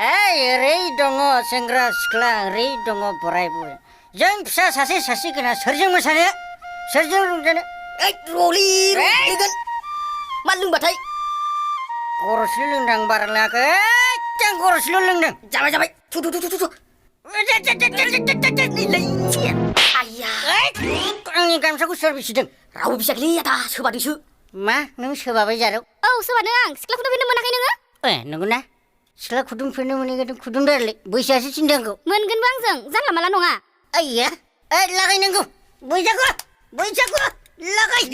ओरै दङ सेंग्रा सिख्ला ओरै दङ बोराय बुरै जों फिसा सासे सासेगोना सोरजों मोसानो सोरजों रंजानो रलि रंजागोन मा लोंबाथाय गरसेल' लोंदां बारा लोङाखै आं गरसेल' लोंदों जाबाय जाबाय थु आइया आंनि गामसाखौ सोर बिसिदों रावबो बिसाखैलै आदा सोबादोंसो मा नों सोबाबाय जारौ औ सोबादों आं सिख्लाखौथ' फैनो मोनाखै नोङो नंगौना सिख्ला खुदुमफेरनो मोनैगोन खुदुमदारलै बैसोआसो थिनदों आंखौ मोनगोनबो आंजों जानला माला नङा आइया लागायनांगौ बैसाखौ लागाय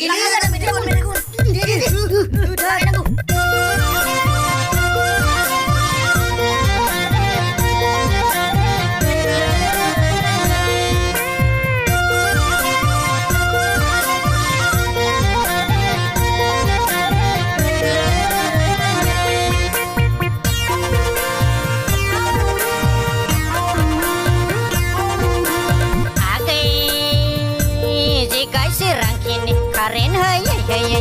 कारेन्ट होयै होयै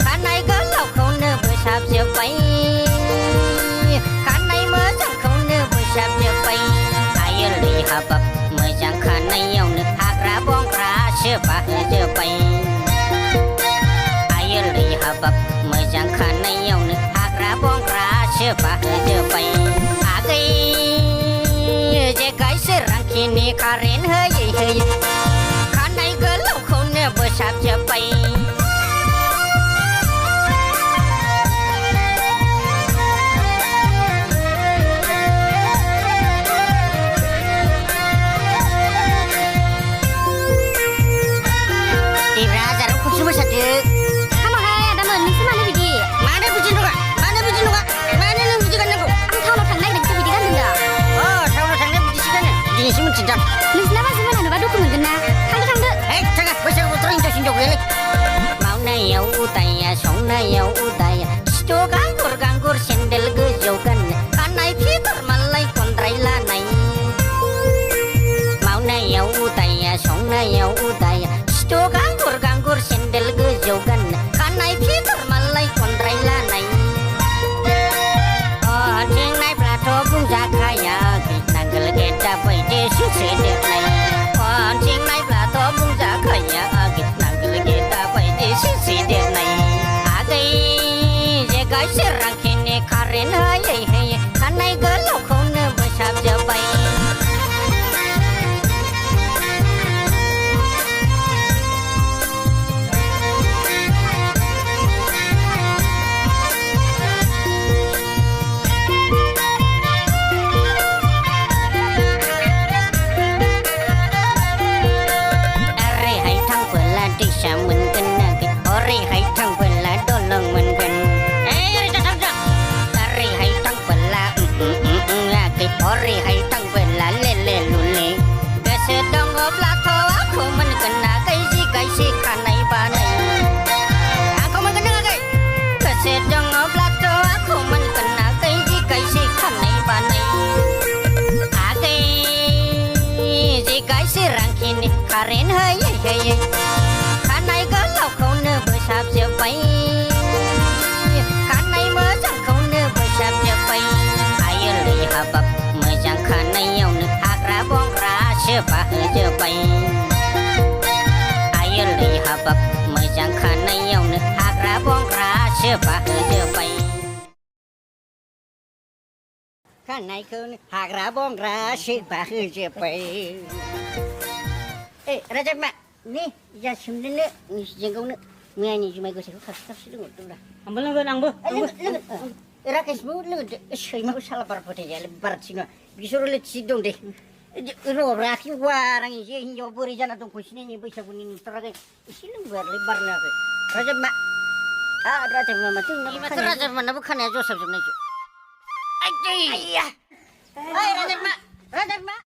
खानाय गोलावखौनो बोसाबजोब्बाय खानाय मोजांखौनो बोसाबजोब्बाय आयोलै हाबाब मोजां खानायावनो हाग्रा बंग्रासो बाहोजोब्बाय आयोलै हाबाब मोजां खानायावनो हाग्रा बंग्रासो बाहोजोब्बाय आगै जे गायसोरांखिनि कारेन्ट होयै होयै खानाय गोलावखौनो बोसाबजोब्बाय राजाराव खनसे मोसादो हामाहाय आदामोन नोंसो मानो बिदि मानो बिदि नङा मानो नों बिदि गाननांगौ आं टाउनाव थांनो नागिरदोंसो बिदि गानदों दा टाउनाव थांनाया बिदिसो गानो दिनैसो मिथिदां नोंसिना बाजै मोनानोबा दुखु मोनगोन ना थांदो थाङा बैसागु बोथोराव हिनजाव गैयालै मावनायाव उदाया संनायाव उदाया सिथ' गांगुर सेन्देल गोजौ गाननो खानाय फिथर मालाय खनद्राय लानाय मावनायाव उदाया संनायाव उदाया सिथ' गांगुर सेन्देल गोजौ गाननो खानाय फिथर मालाय खनद्राय लानाय नायब्लाथ' बुंजाखायाखै नांगोल गेदा बायदिसो सोदेरनाय नायब्लाथ' बुंजाखायाखै नांगोल गेदा बायदिसो सोदेरनाय आगै जे गायसोरांखिनि कारेन्ट होयै होयै खानाय गोलावखौनो बोसाबजोब्बाय दैसा मोनगोन नागै ओरैहाय थांबोला दलं मोनगोन ओरैहाय थांबोला आगै ओरैहाय थांबोला लेले लुले गोसो दङब्लाथ' आंखौ मोनगोन नागै जि गायसे खानाय बानाय आंखौ मोनगोन नों आगै गोसो दङब्लाथ' आंखौ मोनगोन नागै जि गायसे खानाय बानाय आगै जि गायसोरांखिनि कारेन्ट होयै होयै खानाय गोलावखौनो बोसाबजोब्बाय खानाय मोजांखौनो बोसाबजोब्बाय आयोलै हाबाब मोजां खानायावनो हाग्रा बंग्रासो बाहोजोब्बाय आयोलै हाबाब मोजां खानायावनो हाग्रा बंग्रासो बाहोजोब्बाय खानायखौनो हाग्रा बंग्रासो बाहोजोब्बाय राजा मा nih jasimnya nih jenggaunya mianya cuma gue sih kasih dulu tuh lah ambil nanggo rakyat semua lu sih mau salah berapa ya lebar sih no bisa lihat sih dong deh itu rakyat warang ini hingga beri jana tuh kusini nih bisa kuning terakhir sih lebar lah raja mak raja mama tuh raja mana bukan ya Joseph sebenarnya aja raja mak